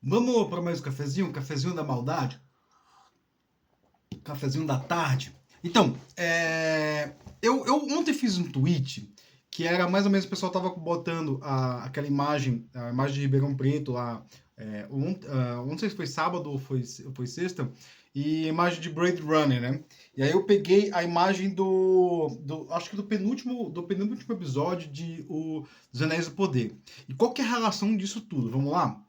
Vamos para mais um cafezinho da maldade, cafezinho da tarde. Então, eu ontem fiz um tweet que era mais ou menos o pessoal tava botando aquela imagem, a imagem de Ribeirão Preto lá, não sei se foi sábado ou foi sexta, e imagem de Blade Runner, né? E aí eu peguei a imagem acho que do penúltimo episódio de dos Anéis do Poder. E qual que é a relação disso tudo? Vamos lá?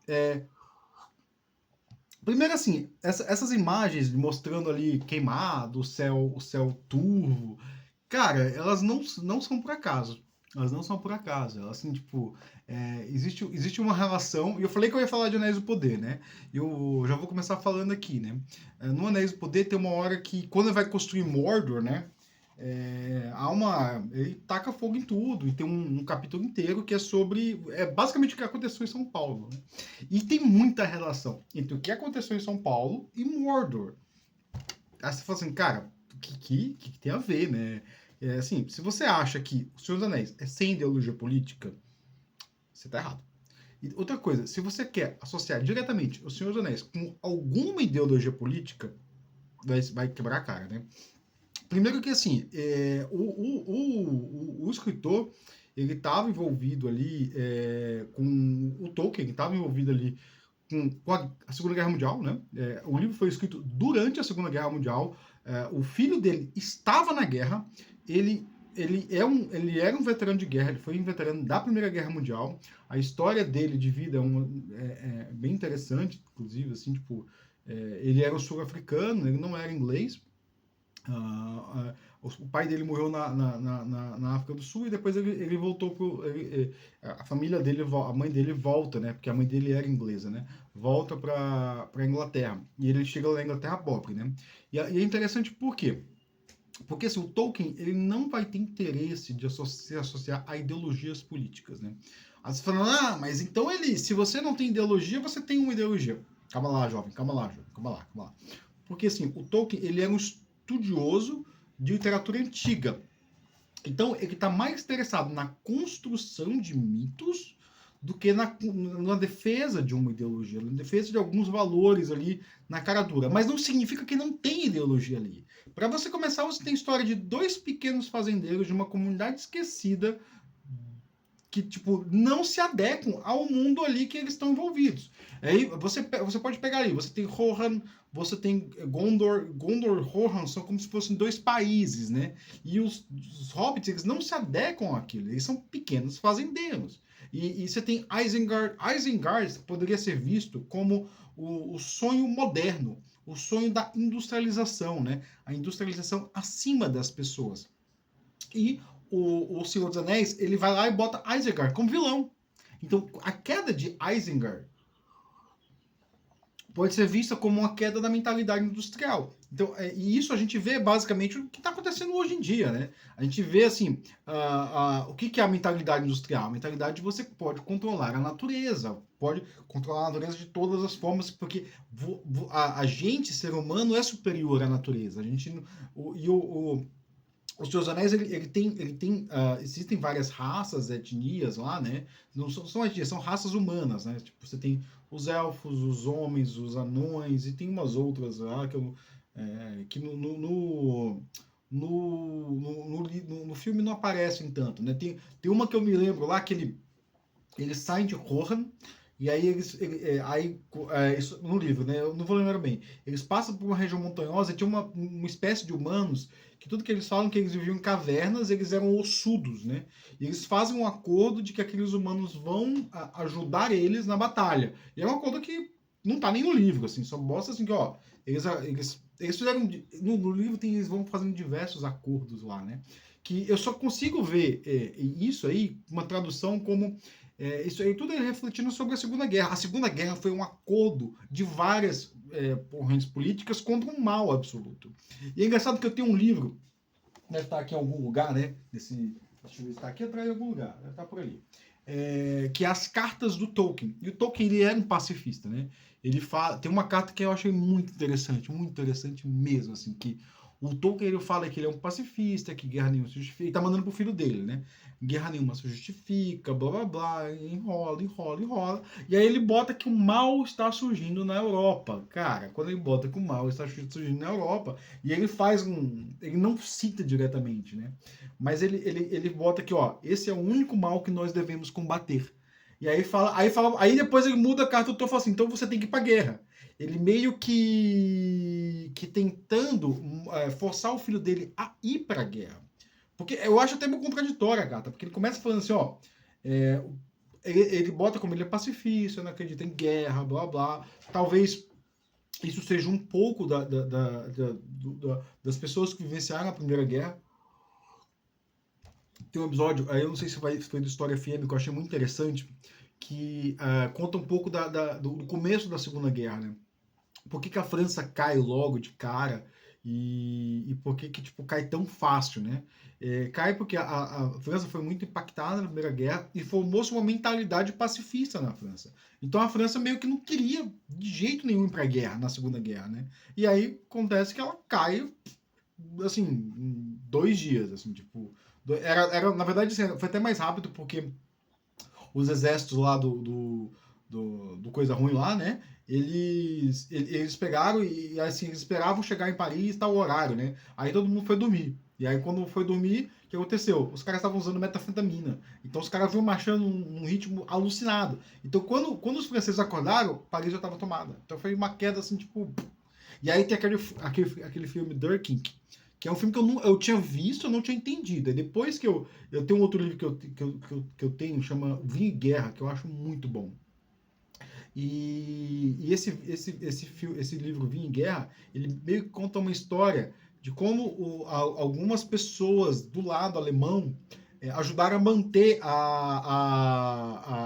Primeiro, assim, essas imagens mostrando ali queimado, o céu turvo, cara, elas não são por acaso. Elas não são por acaso. Elas, assim, tipo, existe uma relação. E eu falei que eu ia falar de Anéis do Poder, né? Eu já vou começar falando aqui, né? No Anéis do Poder tem uma hora que, quando ele vai construir Mordor, né? Ele taca fogo em tudo, e tem um capítulo inteiro que é sobre. É basicamente o que aconteceu em São Paulo. Né? E tem muita relação entre o que aconteceu em São Paulo e Mordor. Aí você fala assim, cara, o que tem a ver, né? Assim, se você acha que O Senhor dos Anéis é sem ideologia política, você tá errado. E outra coisa, se você quer associar diretamente O Senhor dos Anéis com alguma ideologia política, vai quebrar a cara, né? Primeiro que, assim, o escritor, ele estava envolvido ali com o Tolkien, ele estava envolvido ali com a Segunda Guerra Mundial, né? O livro foi escrito durante a Segunda Guerra Mundial. O filho dele estava na guerra. Ele ele era um veterano de guerra. Ele foi um veterano da Primeira Guerra Mundial. A história dele de vida é bem interessante, inclusive, assim, tipo, ele era sul-africano, ele não era inglês. O pai dele morreu na África do Sul e depois ele voltou a família dele, a mãe dele volta, né? Porque a mãe dele era inglesa, né? Volta para Inglaterra e ele chega lá na Inglaterra pobre, né? E é interessante por quê? Porque assim, o Tolkien ele não vai ter interesse de se associar a ideologias políticas, né? Aí você fala, mas então se você não tem ideologia, você tem uma ideologia. Calma lá, jovem, calma lá, jovem, calma lá, calma lá. Porque assim, o Tolkien ele é um estudioso de literatura antiga. Então, ele está mais interessado na construção de mitos do que na defesa de uma ideologia, na defesa de alguns valores ali na cara dura. Mas não significa que não tem ideologia ali. Para você começar, você tem a história de dois pequenos fazendeiros de uma comunidade esquecida que, tipo, não se adequam ao mundo ali que eles estão envolvidos. Aí você pode pegar ali, você tem Rohan, você tem Gondor, Rohan, são como se fossem dois países, né? E os hobbits, eles não se adequam àquilo, eles são pequenos fazendeiros. E você tem Isengard. Isengard poderia ser visto como o sonho moderno, o sonho da industrialização, né? A industrialização acima das pessoas. E o Senhor dos Anéis, ele vai lá e bota Isengard como vilão. Então, a queda de Isengard pode ser vista como uma queda da mentalidade industrial. Então, e isso a gente vê basicamente o que está acontecendo hoje em dia, né? A gente vê assim, o que é a mentalidade industrial? A mentalidade de você pode controlar a natureza, pode controlar a natureza de todas as formas, porque a gente, ser humano, é superior à natureza. A gente, os Seus Anéis, existem várias raças, etnias lá, né? Não são etnias, são raças humanas, né? Tipo, você tem os elfos, os homens, os anões, e tem umas outras lá que no filme não aparecem tanto, né? Tem uma que eu me lembro lá que eles saem de Rohan e aí isso no livro, né? Eu não vou lembrar bem. Eles passam por uma região montanhosa e tinha uma espécie de humanos que tudo que eles falam que eles viviam em cavernas, eles eram ossudos, né? E eles fazem um acordo de que aqueles humanos vão ajudar eles na batalha. E é um acordo que não tá nem no livro, assim, só mostra assim que, ó, eles fizeram no livro eles vão fazendo diversos acordos lá, né? Que eu só consigo ver isso aí, uma tradução como isso aí tudo é refletindo sobre a Segunda Guerra. A Segunda Guerra foi um acordo de várias correntes políticas contra um mal absoluto. E é engraçado que eu tenho um livro, deve estar aqui em algum lugar, né? Deixa eu ver se está aqui atrás em algum lugar, deve estar por ali. Que é as cartas do Tolkien. E o Tolkien ele era um pacifista, né? Ele fala, tem uma carta que eu achei muito interessante mesmo, assim, que O Tolkien, ele fala que ele é um pacifista, que guerra nenhuma se justifica, ele tá mandando pro filho dele, né? Guerra nenhuma se justifica, blá blá blá, enrola, enrola, enrola. E aí ele bota que o mal está surgindo na Europa. Cara, quando ele bota que o mal está surgindo na Europa, e ele faz um. Ele não cita diretamente, né? Mas ele bota que, ó, esse é o único mal que nós devemos combater. E aí depois ele muda a carta do Thor e fala assim, então você tem que ir pra guerra. Ele meio que tentando forçar o filho dele a ir pra guerra. Porque eu acho até meio contraditória, gata, porque ele começa falando assim, ó, é, ele bota como ele é pacifista, não acredita em guerra, blá blá. Talvez isso seja um pouco das pessoas que vivenciaram a Primeira Guerra. Tem um episódio, aí eu não sei se foi do História FM, que eu achei muito interessante, que conta um pouco do começo da Segunda Guerra, né? Por que a França cai logo de cara e por que tipo, cai tão fácil, né? Cai porque a França foi muito impactada na Primeira Guerra e formou-se uma mentalidade pacifista na França. Então a França meio que não queria de jeito nenhum ir para a guerra, na Segunda Guerra, né? E aí acontece que ela cai, assim, em 2 dias, assim, tipo... na verdade, assim, foi até mais rápido porque os exércitos lá do Coisa Ruim lá, né? Eles pegaram e assim, eles esperavam chegar em Paris tal horário, né? Aí todo mundo foi dormir. E aí quando foi dormir, o que aconteceu? Os caras estavam usando metanfetamina. Então os caras vinham marchando num ritmo alucinado. Então quando os franceses acordaram, Paris já estava tomada. Então foi uma queda assim, tipo... E aí tem aquele filme Dunkirk, que é um filme que eu tinha visto, eu não tinha entendido. E depois que eu tenho um outro livro que eu tenho, chama Vinho e Guerra, que eu acho muito bom. E esse livro Vinho e Guerra, ele meio que conta uma história de como algumas pessoas do lado alemão ajudaram a manter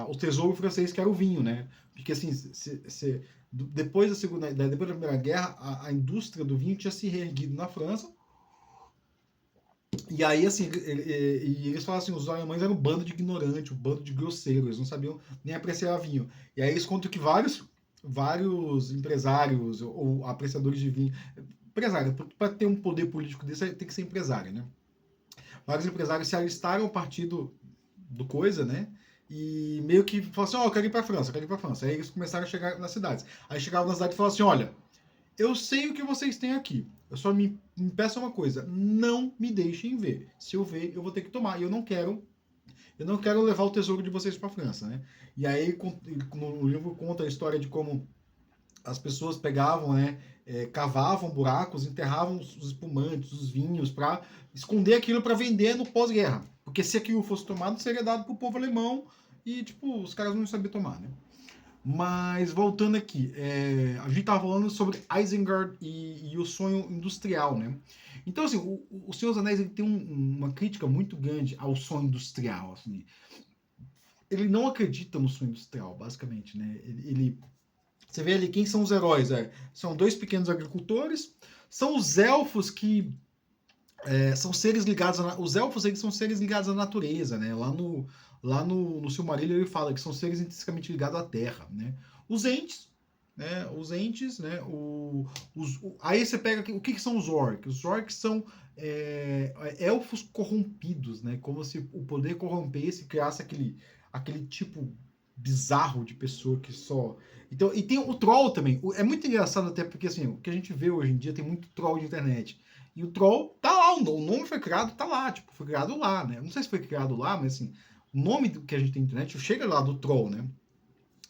o tesouro francês, que era o vinho, né? Porque assim, depois da Primeira Guerra, a indústria do vinho tinha se reerguido na França. E aí, assim, e eles falam assim, os alemães eram um bando de ignorante, um bando de grosseiros, eles não sabiam nem apreciar vinho. E aí eles contam que vários empresários ou apreciadores de vinho, empresário, para ter um poder político desse, tem que ser empresário, né? Vários empresários se alistaram ao partido do coisa, né? E meio que falaram assim, ó, eu quero ir pra França, eu quero ir pra França. Aí eles começaram a chegar nas cidades. Aí chegavam na cidade e falavam assim, olha, eu sei o que vocês têm aqui. Eu só me peço uma coisa, não me deixem ver. Se eu ver, eu vou ter que tomar. E eu não quero levar o tesouro de vocês para a França, né? E aí no livro conta a história de como as pessoas pegavam, né, cavavam buracos, enterravam os espumantes, os vinhos, para esconder aquilo para vender no pós-guerra. Porque se aquilo fosse tomado, seria dado para o povo alemão e, tipo, os caras não sabiam tomar, né? Mas voltando aqui, a gente estava falando sobre Isengard e o sonho industrial, né? Então, assim, o Senhor dos Anéis ele tem uma crítica muito grande ao sonho industrial, assim. Ele não acredita no sonho industrial, basicamente, né? Você vê ali quem são os heróis, são 2 pequenos agricultores, são os elfos que são seres ligados os elfos eles são seres ligados à natureza, né? Lá no Silmarillion ele fala que são seres intrinsecamente ligados à terra, né? Os entes, né? Aí você pega o que são os orcs? Os orcs são elfos corrompidos, né? Como se o poder corrompesse, criasse aquele tipo bizarro de pessoa que só. Então, e tem o troll também. É muito engraçado até porque assim, o que a gente vê hoje em dia tem muito troll de internet. E o troll tá lá, o nome foi criado, tá lá, tipo, foi criado lá, né? Não sei se foi criado lá, mas assim, o nome que a gente tem na internet chega lá do troll, né?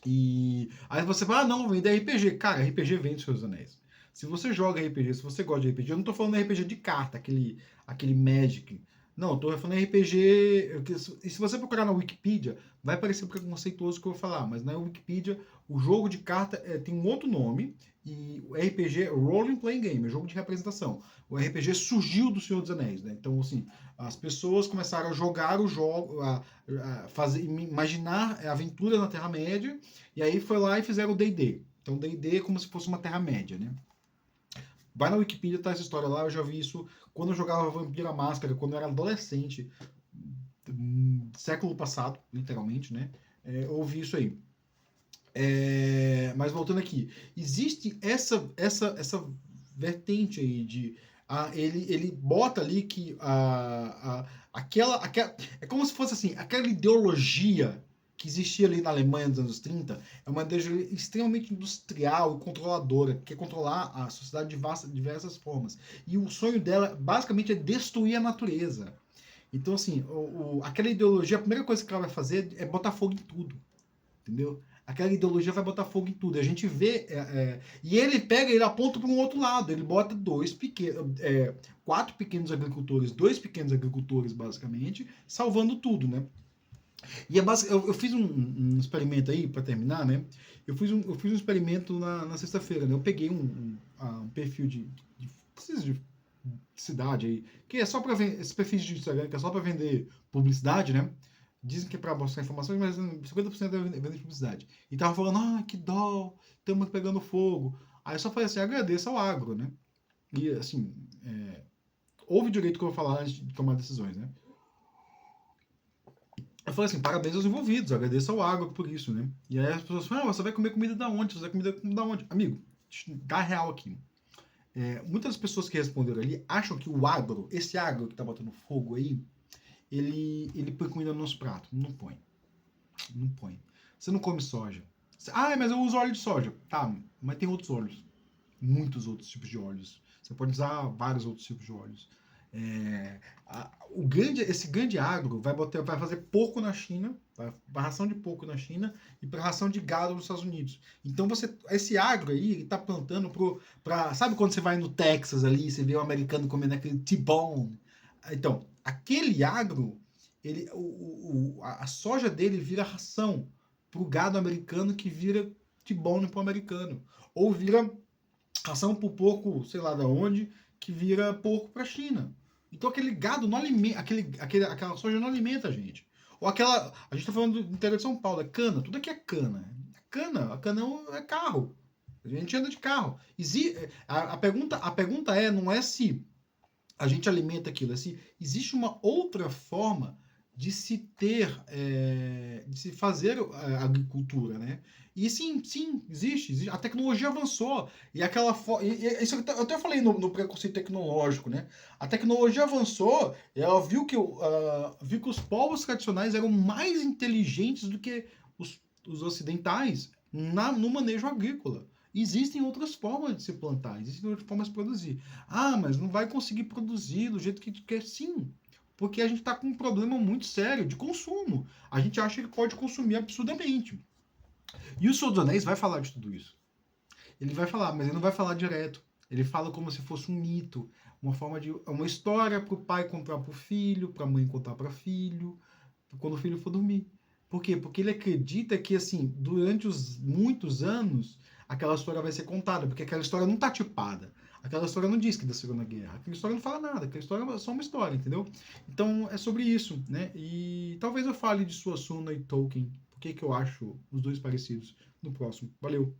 E aí você fala, não, vem da RPG. Cara, RPG vem dos Seus Anéis. Se você joga RPG, se você gosta de RPG, eu não tô falando RPG de carta, aquele Magic. Não, eu tô falando RPG. E se você procurar na Wikipedia, vai parecer preconceituoso o que eu vou falar, mas na Wikipedia o jogo de carta tem um outro nome, e o RPG é Role Playing Game, é jogo de representação. O RPG surgiu do Senhor dos Anéis, né? Então, assim, as pessoas começaram a jogar o jogo, imaginar aventuras na Terra-média, e aí foi lá e fizeram o D&D. Então, D&D é como se fosse uma Terra-média, né? Vai na Wikipedia, tá essa história lá, eu já vi isso quando eu jogava Vampira Máscara, quando eu era adolescente, século passado, literalmente, né? Eu ouvi isso aí. Mas voltando aqui, existe essa vertente aí ele bota ali que aquela. É como se fosse assim, aquela ideologia que existia ali na Alemanha nos anos 30 é uma ideologia extremamente industrial e controladora, que quer controlar a sociedade de diversas formas. E o sonho dela, basicamente, é destruir a natureza. Então, assim, aquela ideologia, a primeira coisa que ela vai fazer é botar fogo em tudo, entendeu? Aquela ideologia vai botar fogo em tudo. A gente vê. E ele pega, ele aponta para um outro lado. Ele bota quatro pequenos agricultores, dois pequenos agricultores, basicamente, salvando tudo, né? E eu fiz um experimento aí, para terminar, né? Eu fiz um experimento na sexta-feira, né? Eu peguei um perfil de cidade aí, que é só para vender, esse perfil de Instagram, que é só para vender publicidade, né? Dizem que é para mostrar informações, mas 50% é venda de publicidade. E tava falando, que dó, estamos pegando fogo. Aí eu só falei assim, agradeça ao agro, né? E assim, ouve direito o que eu vou falar antes de tomar decisões, né? Eu falei assim, parabéns aos envolvidos, agradeço ao agro por isso, né? E aí as pessoas falam, você vai comer comida da onde? Você vai comer comida da onde? Amigo, dá real aqui. Muitas pessoas que responderam ali acham que o agro, esse agro que tá botando fogo aí, ele põe comida no nosso prato. Não põe. Não põe. Você não come soja. Mas eu uso óleo de soja. Tá, mas tem outros óleos. Muitos outros tipos de óleos. Você pode usar vários outros tipos de óleos. Esse grande agro vai fazer porco na China, para ração de porco na China e para ração de gado nos Estados Unidos. Então esse agro aí, ele tá plantando sabe quando você vai no Texas ali, você vê o americano comendo aquele T-bone? Então, aquele agro, a soja dele vira ração pro gado americano que vira T-bone pro americano. Ou vira ração pro porco, sei lá da onde, que vira porco pra China. Então aquele gado não alimenta, aquela soja não alimenta a gente. Ou a gente tá falando do interior de São Paulo, é cana, tudo aqui é cana. A cana é carro. A gente anda de carro. A pergunta não é se a gente alimenta aquilo, é se existe uma outra forma de se ter, de se fazer agricultura, né? E sim, existe. A tecnologia avançou. E isso eu até falei no preconceito tecnológico, né? A tecnologia avançou, ela viu que os povos tradicionais eram mais inteligentes do que os ocidentais no manejo agrícola. Existem outras formas de se plantar, existem outras formas de produzir. Mas não vai conseguir produzir do jeito que quer, sim. Porque a gente está com um problema muito sério de consumo. A gente acha que pode consumir absurdamente. E o Senhor dos Anéis vai falar de tudo isso. Ele vai falar, mas ele não vai falar direto. Ele fala como se fosse um mito, uma história para o pai contar para o filho, para a mãe contar para o filho, quando o filho for dormir. Por quê? Porque ele acredita que, assim, durante os muitos anos, aquela história vai ser contada, porque aquela história não está tipada. Aquela história não diz que é da Segunda Guerra. Aquela história não fala nada. Aquela história é só uma história, entendeu? Então, é sobre isso, né? E talvez eu fale de Suassuna e Tolkien, porque que eu acho os dois parecidos no próximo. Valeu!